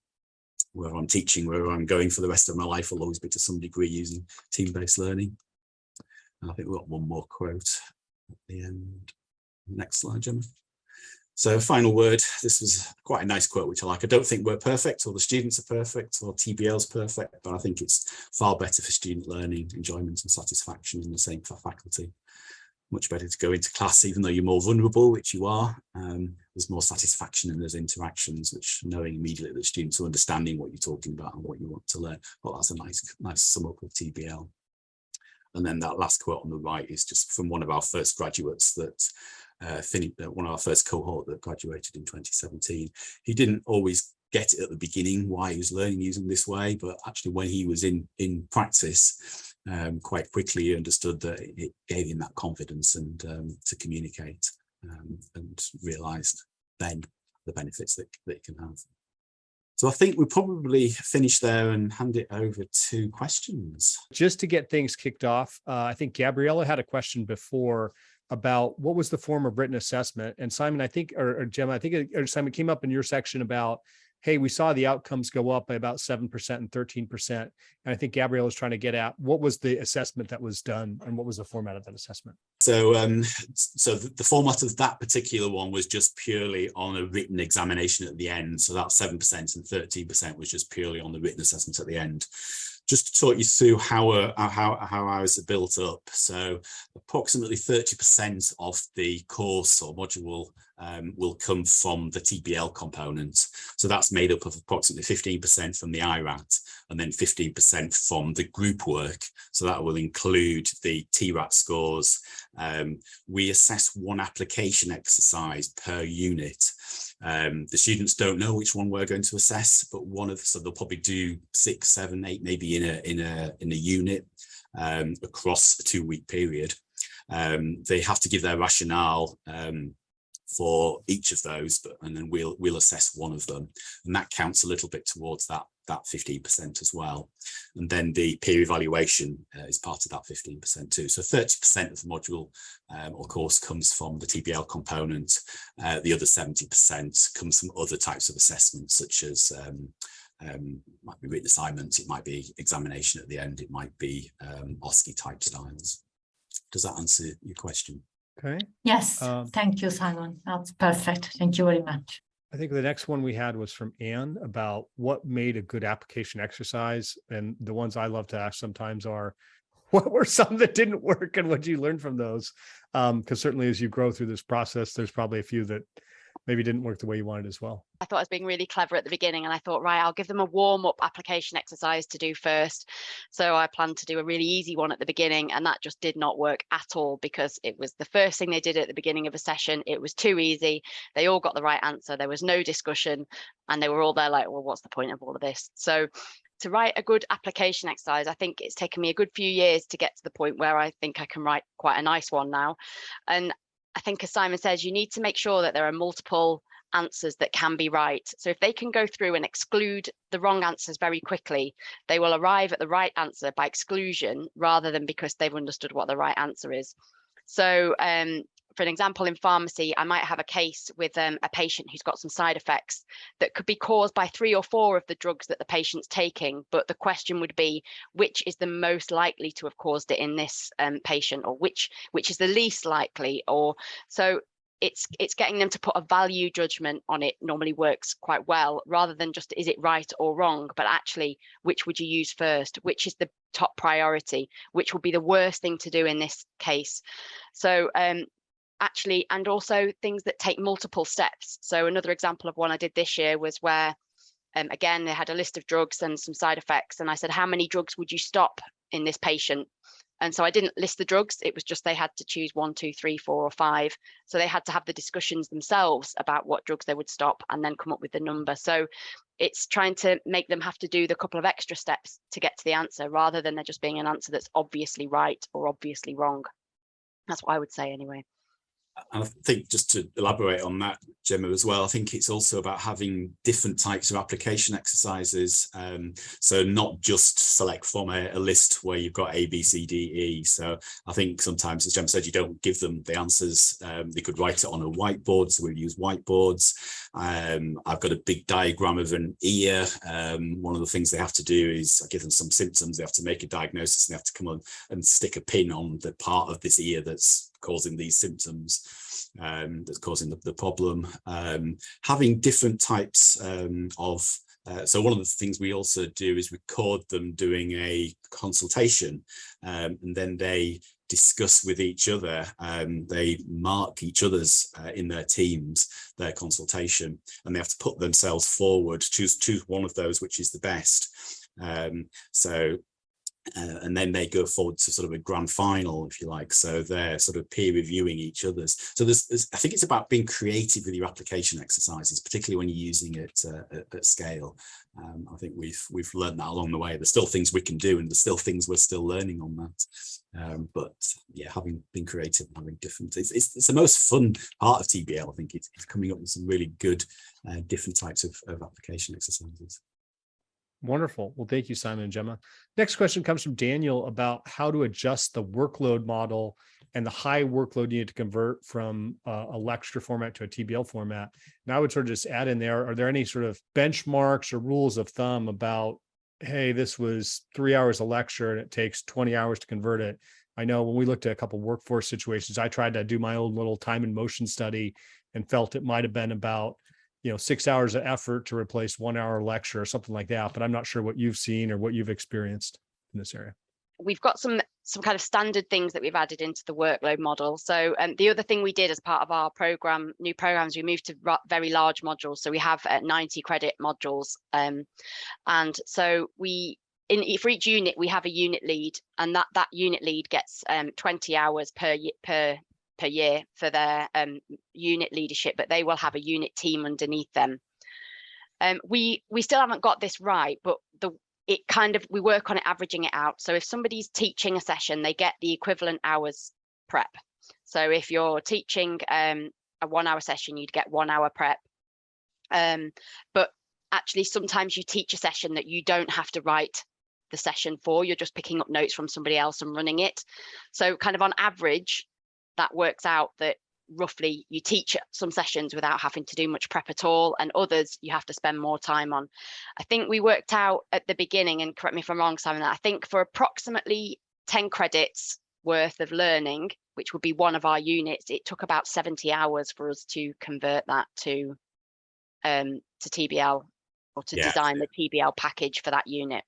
Where I'm teaching, where I'm going for the rest of my life will always be to some degree using team-based learning. And I think we've got one more quote at the end. Next slide, Gemma. So final word, this was quite a nice quote, which I like. I don't think we're perfect, or the students are perfect, or TBL's perfect, but I think it's far better for student learning, enjoyment and satisfaction, and the same for faculty. Much better to go into class, even though you're more vulnerable, which you are. There's more satisfaction in those interactions, which knowing immediately that students are understanding what you're talking about and what you want to learn. Well, that's a nice sum up of TBL. And then that last quote on the right is just from one of our first graduates that one of our first cohort that graduated in 2017. He didn't always get it at the beginning why he was learning using this way, but actually when he was in practice, quite quickly he understood that it gave him that confidence and to communicate, and realized then the benefits that it can have. So I think we'll probably finish there and hand it over to questions. Just to get things kicked off, I think Gabriella had a question before about what was the form of written assessment. And Simon, I think, or Gemma, I think Simon came up in your section about hey, we saw the outcomes go up by about 7% and 13%. And I think Gabrielle was trying to get at what was the assessment that was done and what was the format of that assessment? So, the format of that particular one was just purely on a written examination at the end. So that 7% and 13% was just purely on the written assessment at the end. Just to talk you through how ours are built up. So approximately 30% of the course or module will come from the TBL component. So that's made up of approximately 15% from the IRAT and then 15% from the group work. So that will include the TRAT scores. We assess one application exercise per unit. The students don't know which one we're going to assess, but so they'll probably do 6, 7, 8, maybe in a unit across a 2-week period. They have to give their rationale for each of those, and then we'll assess one of them, and that counts a little bit towards that 15% as well. And then the peer evaluation is part of that 15% too. So 30% of the module or course comes from the TBL component. The other 70% comes from other types of assessments, such as might be written assignments, it might be examination at the end, it might be OSCE type styles. Does that answer your question? Okay. Yes, thank you, Simon. That's perfect. Thank you very much. I think the next one we had was from Anne about what made a good application exercise. And the ones I love to ask sometimes are, what were some that didn't work and what did you learn from those? Because certainly as you grow through this process, there's probably a few that maybe didn't work the way you wanted as well. I thought I was being really clever at the beginning, and I thought, right, I'll give them a warm-up application exercise to do first. So I planned to do a really easy one at the beginning, and that just did not work at all because it was the first thing they did at the beginning of a session. It was too easy. They all got the right answer. There was no discussion, and they were all there like, well, what's the point of all of this? So to write a good application exercise, I think it's taken me a good few years to get to the point where I think I can write quite a nice one now. And I think, as Simon says, you need to make sure that there are multiple answers that can be right. So if they can go through and exclude the wrong answers very quickly, they will arrive at the right answer by exclusion rather than because they've understood what the right answer is. So for an example, in pharmacy, I might have a case with a patient who's got some side effects that could be caused by 3 or 4 of the drugs that the patient's taking. But the question would be, which is the most likely to have caused it in this patient, or which is the least likely? Or so it's getting them to put a value judgment on it normally works quite well, rather than just is it right or wrong, but actually which would you use first, which is the top priority, which will be the worst thing to do in this case. So actually, and also things that take multiple steps. So another example of one I did this year was where again they had a list of drugs and some side effects, and I said, how many drugs would you stop in this patient? And so I didn't list the drugs, it was just they had to choose 1, 2, 3, 4 or 5. So they had to have the discussions themselves about what drugs they would stop and then come up with the number. So it's trying to make them have to do the couple of extra steps to get to the answer, rather than there just being an answer that's obviously right or obviously wrong. That's what I would say anyway. And I think, just to elaborate on that, Gemma, as well, I think it's also about having different types of application exercises. So not just select from a list where you've got A, B, C, D, E. So I think sometimes, as Gemma said, you don't give them the answers. They could write it on a whiteboard, so we use whiteboards. I've got a big diagram of an ear. One of the things they have to do is I give them some symptoms. They have to make a diagnosis, and they have to come on and stick a pin on the part of this ear that's causing these symptoms, that's causing the problem. Having different types of so one of the things we also do is record them doing a consultation, and then they discuss with each other. They mark each other's in their teams, their consultation, and they have to put themselves forward, choose one of those which is the best. And then they go forward to sort of a grand final, if you like. So they're sort of peer reviewing each other's. So I think it's about being creative with your application exercises, particularly when you're using it at scale. I think we've learned that along the way. There's still things we can do, and there's still things we're still learning on that. But yeah, having been creative and having different, it's the most fun part of TBL. I think it's coming up with some really good different types of application exercises. Wonderful. Well, thank you, Simon and Gemma. Next question comes from Daniel about how to adjust the workload model and the high workload needed to convert from a lecture format to a TBL format. And I would sort of just add in there, are there any sort of benchmarks or rules of thumb about, hey, this was 3 hours a lecture and it takes 20 hours to convert it? I know when we looked at a couple of workforce situations, I tried to do my own little time and motion study and felt it might have been about 6 hours of effort to replace 1 hour lecture or something like that. But I'm not sure what you've seen or what you've experienced in this area. We've got some kind of standard things that we've added into the workload model. So the other thing we did as part of our new programs, we moved to very large modules. So we have 90 credit modules. And so for each unit, we have a unit lead, and that unit lead gets 20 hours per year for their unit leadership, but they will have a unit team underneath them. We still haven't got this right, but we work on it, averaging it out. So if somebody's teaching a session, they get the equivalent hours prep. So if you're teaching a 1 hour session, you'd get 1 hour prep. But actually, sometimes you teach a session that you don't have to write the session for. You're just picking up notes from somebody else and running it. So kind of on average, that works out that roughly you teach some sessions without having to do much prep at all, and others you have to spend more time on. I think we worked out at the beginning, and correct me if I'm wrong, Simon, that I think for approximately 10 credits worth of learning, which would be one of our units, it took about 70 hours for us to convert that to TBL, or to design the TBL package for that unit.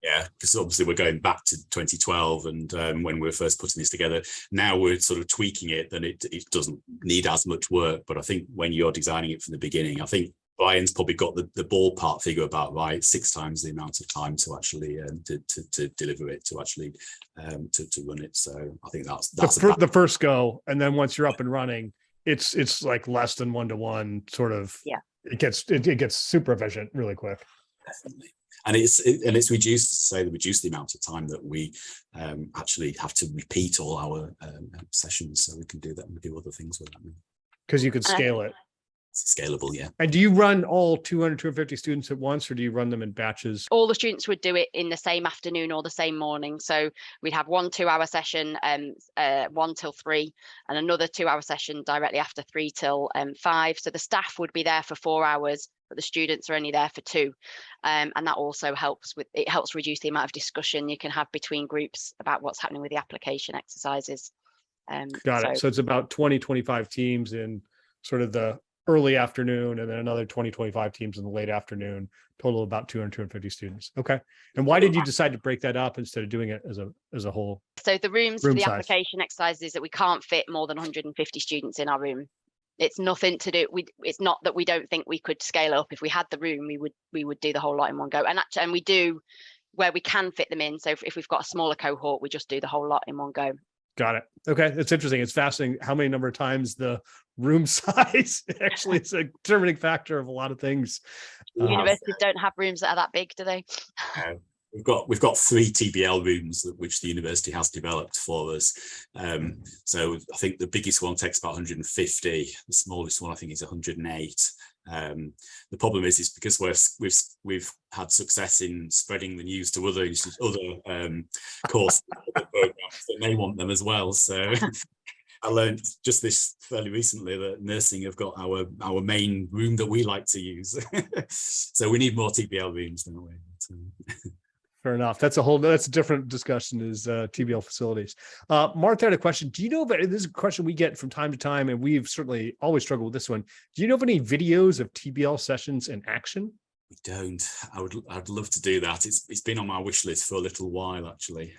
Yeah, because obviously we're going back to 2012 and when we were first putting this together. Now we're sort of tweaking it, then it doesn't need as much work. But I think when you're designing it from the beginning, I think Brian's probably got the ballpark figure about right, 6 times the amount of time to actually to deliver it, to actually to run it. So I think that's the first go, and then once you're up and running, it's like less than 1-to-1 sort of. Yeah, it gets super efficient really quick. Definitely. And it's reduced the amount of time that we actually have to repeat all our sessions, so we can do that and do other things with them. Because you could scale it. It's scalable, yeah. And do you run all 250 students at once, or do you run them in batches? All the students would do it in the same afternoon or the same morning. So we'd have 1 2-hour session, 1 till 3, and another 2-hour session directly after 3 till 5. So the staff would be there for 4 hours, but the students are only there for 2. And that also helps reduce the amount of discussion you can have between groups about what's happening with the application exercises. Got it. So it's about 20-25 teams in sort of the early afternoon, and then another 20-25 teams in the late afternoon, total of about 250 students. Okay. And why did you decide to break that up instead of doing it as a whole? So the rooms for the size. application exercises is that we can't fit more than 150 students in our room. It's nothing to do. It's not that we don't think we could scale up. If we had the room, we would do the whole lot in one go. And we do where we can fit them in. So if we've got a smaller cohort, we just do the whole lot in one go. Got it. Okay. That's interesting. It's fascinating how many number of times the room size actually is a determining factor of a lot of things. Universities don't have rooms that are that big, do they? We've got 3 TBL rooms which the university has developed for us. So I think the biggest one takes about 150. The smallest one I think is 108. The problem is because we've had success in spreading the news to other course programs, and they want them as well. So I learned just this fairly recently that nursing have got our main room that we like to use. So we need more TBL rooms, don't we? Fair enough. That's a different discussion, is TBL facilities. Martha had a question. Do you know, this is a question we get from time to time, and we've certainly always struggled with this one. Do you know of any videos of TBL sessions in action? We don't. I'd love to do that. It's been on my wish list for a little while, actually.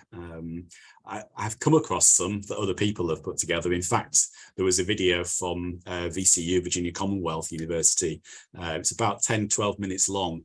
I've come across some that other people have put together. In fact, there was a video from VCU, Virginia Commonwealth University. It's about 10-12 minutes long.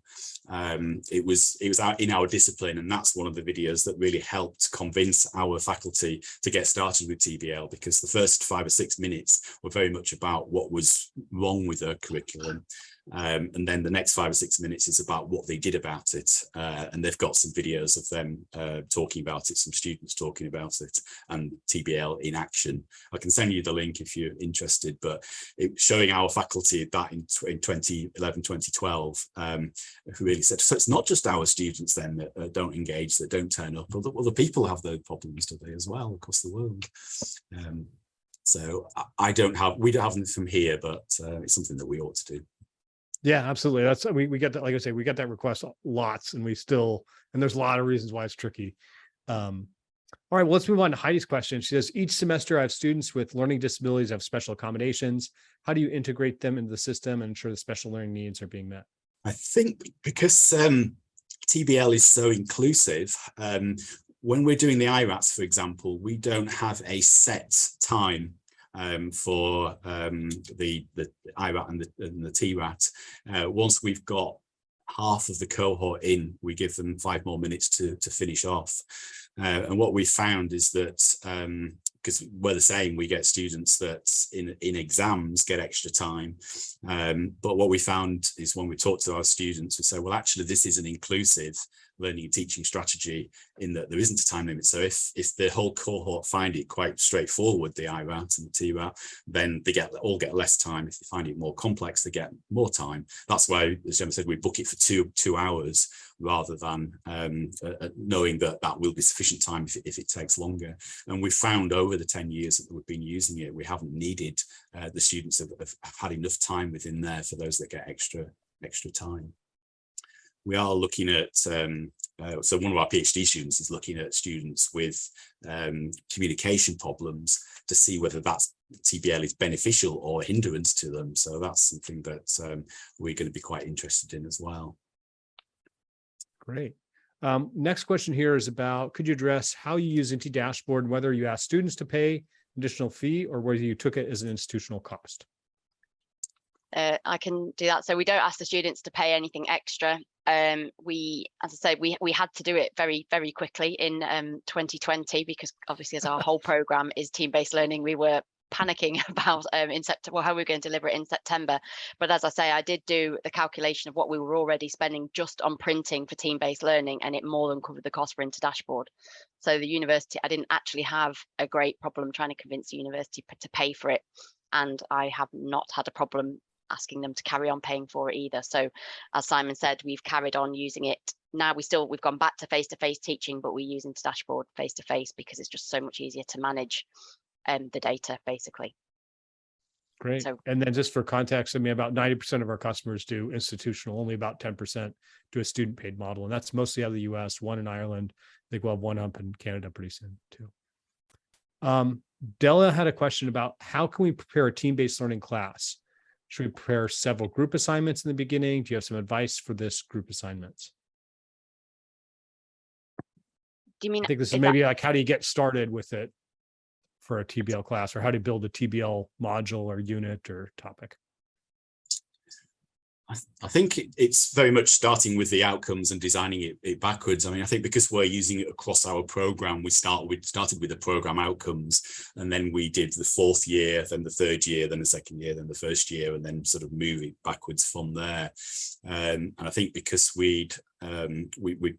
It was out in our discipline, and that's one of the videos that really helped convince our faculty to get started with TBL, because the first 5 or 6 minutes were very much about what was wrong with their curriculum. And then the next 5 or 6 minutes is about what they did about it. And they've got some videos of them talking about it, some students talking about it, and TBL in action. I can send you the link if you're interested, but it's showing our faculty that in 2011, 2012, who really said, so it's not just our students then that don't engage, that don't turn up. Other people have those problems today as well across the world. So we don't have them from here, but it's something that we ought to do. Yeah, absolutely. That's we get that, like I say, we get that request lots, and there's a lot of reasons why it's tricky. All right, well, let's move on to Heidi's question. She says, each semester I have students with learning disabilities have special accommodations. How do you integrate them into the system and ensure the special learning needs are being met? I think because TBL is so inclusive, when we're doing the IRATs, for example, we don't have a set time for the IRAT and the TRAT. Once we've got half of the cohort in, we give them 5 more minutes to finish off. And what we found is that, because we're the same, we get students that in exams get extra time. But what we found is when we talk to our students, we say, well, actually, this is an inclusive learning and teaching strategy in that there isn't a time limit. So if the whole cohort find it quite straightforward, the IRAT and the TRAT, then they all get less time. If they find it more complex, they get more time. That's why, as Gemma said, we book it for two hours rather than knowing that will be sufficient time if it takes longer. And we've found over the 10 years that we've been using it, we haven't needed, the students have had enough time within there for those that get extra time. We are looking at, so one of our PhD students is looking at students with communication problems to see whether that's TBL is beneficial or a hindrance to them. So that's something that we're going to be quite interested in as well. Great. Next question here is about, could you address how you use InteDashboard and whether you ask students to pay additional fee or whether you took it as an institutional cost? I can do that. So we don't ask the students to pay anything extra. We, as I say, we had to do it very, very quickly in 2020 because obviously as our whole program is team-based learning, we were panicking about in September, well, how we were going to deliver it in September. But as I say, I did do the calculation of what we were already spending just on printing for team-based learning, and it more than covered the cost for InteDashboard. So the university, I didn't actually have a great problem trying to convince the university to pay for it. And I have not had a problem asking them to carry on paying for it either. So as Simon said, we've carried on using it. Now we've gone back to face-to-face teaching, but we use InteDashboard face-to-face because it's just so much easier to manage the data basically. Great. So, and then just for context, I mean, about 90% of our customers do institutional, only about 10% do a student paid model. And that's mostly out of the US, 1 in Ireland. I think we'll have 1 up in Canada pretty soon too. Della had a question about how can we prepare a team-based learning class? Should we prepare several group assignments in the beginning? Do you have some advice for this group assignments? Do you mean? I think this is maybe like, how do you get started with it for a TBL class, or how to build a TBL module or unit or topic? I think it's very much starting with the outcomes and designing it backwards. I mean, I think because we're using it across our program, we started with the program outcomes, and then we did the 4th year, then the 3rd year, then the 2nd year, then the 1st year, and then sort of move it backwards from there. And I think because we'd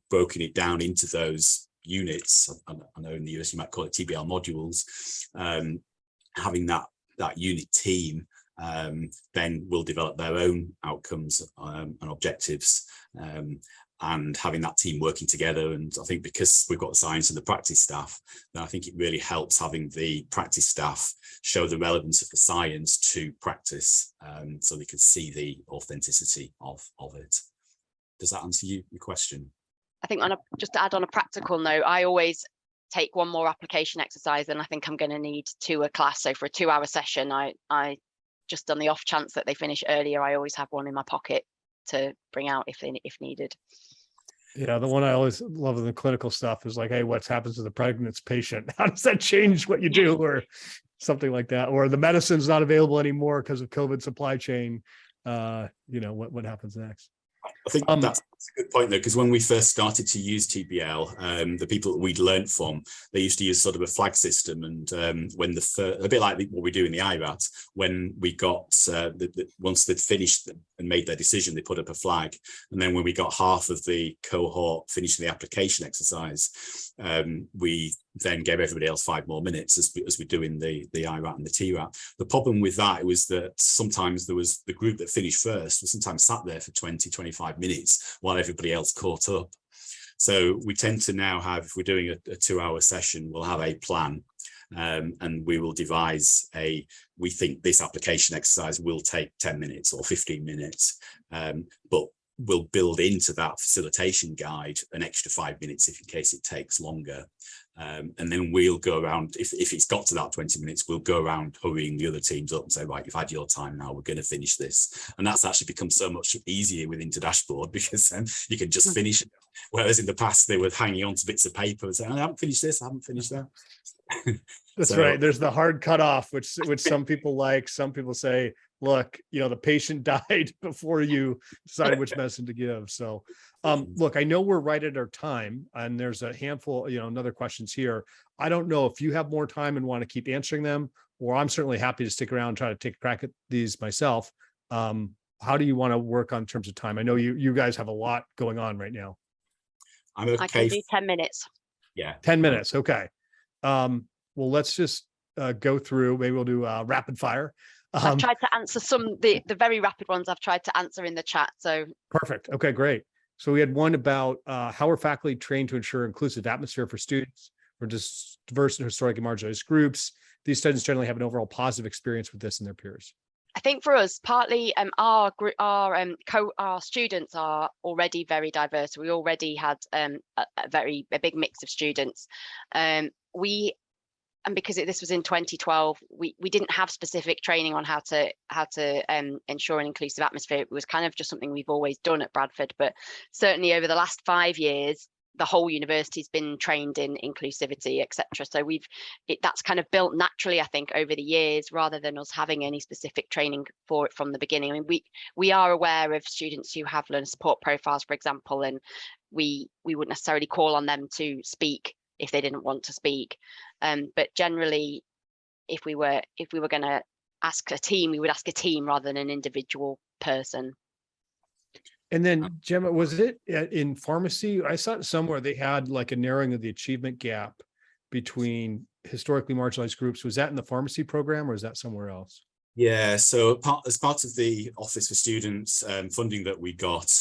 broken it down into those units, I know in the US you might call it TBL modules, having that unit team then will develop their own outcomes and objectives, and having that team working together. And I think because we've got the science and the practice staff, then I think it really helps having the practice staff show the relevance of the science to practice, so they can see the authenticity of it. Does that answer your question? I think just to add on a practical note, I always take one more application exercise than I think I'm going to need to a class. So for a 2-hour session, I just on the off chance that they finish earlier, I always have one in my pocket to bring out if needed. Yeah, the one I always love in the clinical stuff is like, hey, what happens to the pregnant patient? How does that change what you do, or something like that? Or the medicine's not available anymore because of COVID supply chain. What happens next? I think that's a good point, though, because when we first started to use TBL, the people that we'd learned from, they used to use sort of a flag system. And when a bit like what we do in the IRAT, when we got, once they'd finished and made their decision, they put up a flag. And then when we got half of the cohort finishing the application exercise, we then gave everybody else 5 more minutes as we do in the IRAT and the TRAT. The problem with that was that sometimes there was the group that finished first was sometimes sat there for 20, 25 minutes while everybody else caught up. So we tend to now have, if we're doing a 2-hour session, we'll have a plan, and we will devise we think this application exercise will take 10 minutes or 15 minutes, but we'll build into that facilitation guide an extra 5 minutes if in case it takes longer. And then we'll go around, if it's got to that 20 minutes, we'll go around hurrying the other teams up and say, right, you've had your time now, we're going to finish this. And that's actually become so much easier with InteDashboard, because then you can just finish it. Whereas in the past, they were hanging on to bits of paper and saying, I haven't finished this, I haven't finished that. That's right. There's the hard cutoff, which some people like. Some people say, look, the patient died before you decided which medicine to give. So, look, I know we're right at our time, and there's a handful, another questions here. I don't know if you have more time and want to keep answering them, or I'm certainly happy to stick around and try to take a crack at these myself. How do you want to work on terms of time? I know you guys have a lot going on right now. I'm okay. I can do 10 minutes. Yeah. 10 minutes. Okay. Well, let's just go through. Maybe we'll do rapid fire. I've tried to answer the very rapid ones. I've tried to answer in the chat. So perfect. Okay, great. So we had one about how are faculty trained to ensure inclusive atmosphere for students or just diverse and historically marginalized groups. These students generally have an overall positive experience with this and their peers. I think for us, partly our students are already very diverse. We already had a big mix of students. And because this was in 2012, we didn't have specific training on how to ensure an inclusive atmosphere. It was kind of just something we've always done at Bradford. But certainly over the last 5 years, the whole university's been trained in inclusivity, etc. So that's kind of built naturally, I think, over the years, rather than us having any specific training for it from the beginning. I mean, we are aware of students who have learner support profiles, for example, and we wouldn't necessarily call on them to speak if they didn't want to speak. But generally, if we were going to ask a team, we would ask a team rather than an individual person. And then, Gemma, was it in pharmacy? I saw it somewhere they had like a narrowing of the achievement gap between historically marginalized groups. Was that in the pharmacy program, or is that somewhere else? Yeah, so as part of the Office for Students funding that we got,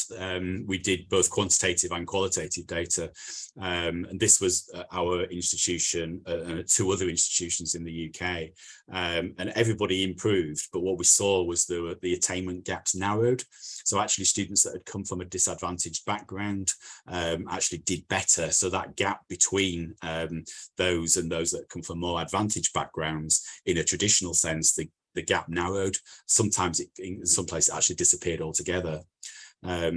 we did both quantitative and qualitative data. And this was our institution and 2 other institutions in the UK. And everybody improved, but what we saw was the attainment gaps narrowed. So actually students that had come from a disadvantaged background actually did better. So that gap between those and those that come from more advantaged backgrounds, in a traditional sense, the gap narrowed. Sometimes in some places it actually disappeared altogether. What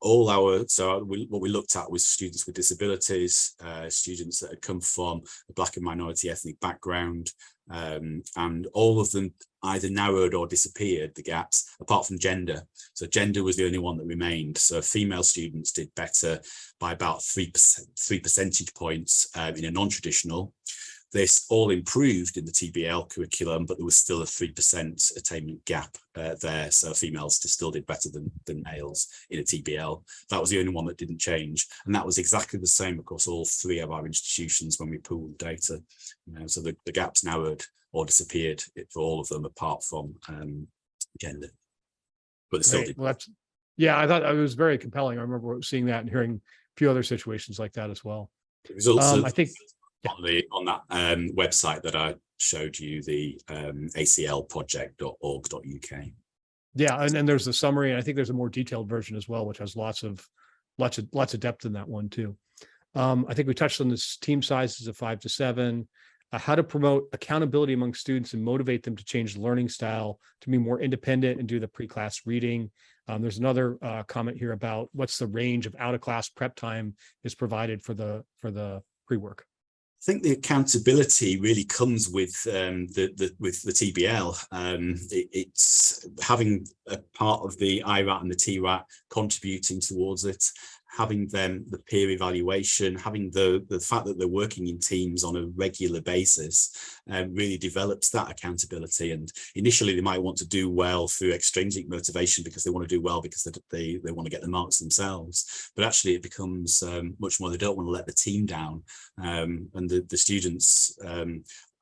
we looked at was students with disabilities, students that had come from a Black and minority ethnic background, and all of them either narrowed or disappeared, the gaps, apart from gender. So gender was the only one that remained. So female students did better by about 3 percentage points in a non-traditional. This all improved in the TBL curriculum, but there was still a 3% attainment gap there. So females still did better than males in a TBL. That was the only one that didn't change. And that was exactly the same across all 3 of our institutions when we pooled data. So the gaps narrowed or disappeared for all of them apart from gender. But they still did. Well, I thought it was very compelling. I remember seeing that and hearing a few other situations like that as well. It was also, I think, on that website that I showed you, the aclproject.org.uk. Yeah, and there's the summary, and I think there's a more detailed version as well, which has lots of depth in that one too. I think we touched on this team sizes of 5 to 7, how to promote accountability among students and motivate them to change the learning style to be more independent and do the pre-class reading. There's another comment here about what's the range of out-of-class prep time is provided for the pre-work. I think the accountability really comes with with the TBL. It's having a part of the IRAT and the TRAT contributing towards it, having the peer evaluation, having the fact that they're working in teams on a regular basis really develops that accountability. And initially they might want to do well through extrinsic motivation because they want to do well because they want to get the marks themselves. But actually it becomes much more, they don't want to let the team down. And the students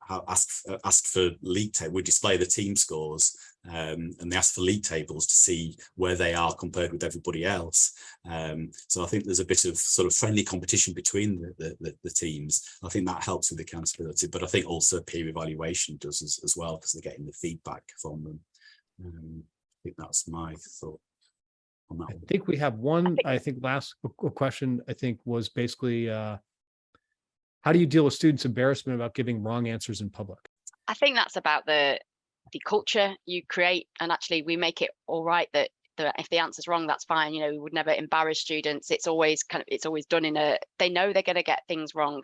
ask for league tables. We display the team scores and they ask for league tables to see where they are compared with everybody else. So I think there's a bit of sort of friendly competition between the teams. I think that helps with accountability, but I think also peer evaluation does as well because they're getting the feedback from them. I think that's my thought on that. I think we have one, last question, I think was basically, how do you deal with students' embarrassment about giving wrong answers in public? I think that's about the culture you create, and actually we make it all right that if the answer's wrong, that's fine. You know, we would never embarrass students. It's always done in a, they know they're going to get things wrong.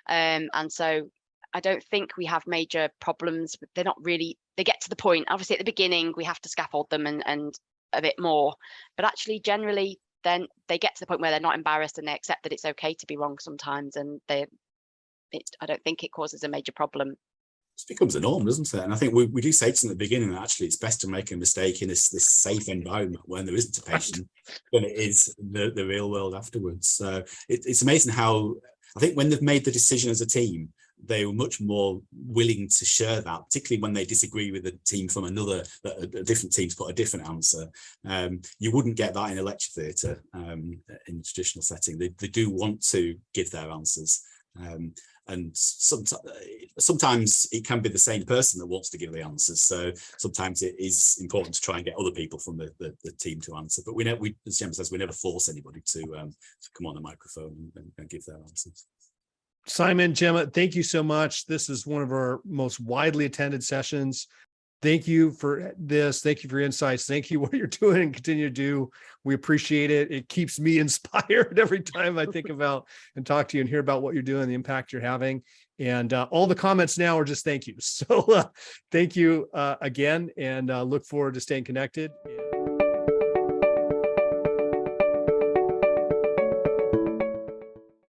And so I don't think we have major problems. They're not really, they get to the point, obviously at the beginning, we have to scaffold them and a bit more, but actually generally then they get to the point where they're not embarrassed and they accept that it's okay to be wrong sometimes. And I don't think it causes a major problem. It becomes a norm, doesn't it? And I think we do say to them at the beginning that actually it's best to make a mistake in this safe environment when there isn't a patient than it is the real world afterwards. So it's amazing how, I think when they've made the decision as a team, they were much more willing to share that, particularly when they disagree with a team from another, a different team's put a different answer. You wouldn't get that in a lecture theatre in a traditional setting. They do want to give their answers. And sometimes it can be the same person that wants to give the answers. So sometimes it is important to try and get other people from the team to answer. But as Gemma says, we never force anybody to come on the microphone and give their answers. Simon, Gemma, thank you so much. This is one of our most widely attended sessions. Thank you for this. Thank you for your insights. Thank you for what you're doing and continue to do. We appreciate it. It keeps me inspired every time I think about and talk to you and hear about what you're doing, the impact you're having. And all the comments now are just thank you. So thank you again, and look forward to staying connected.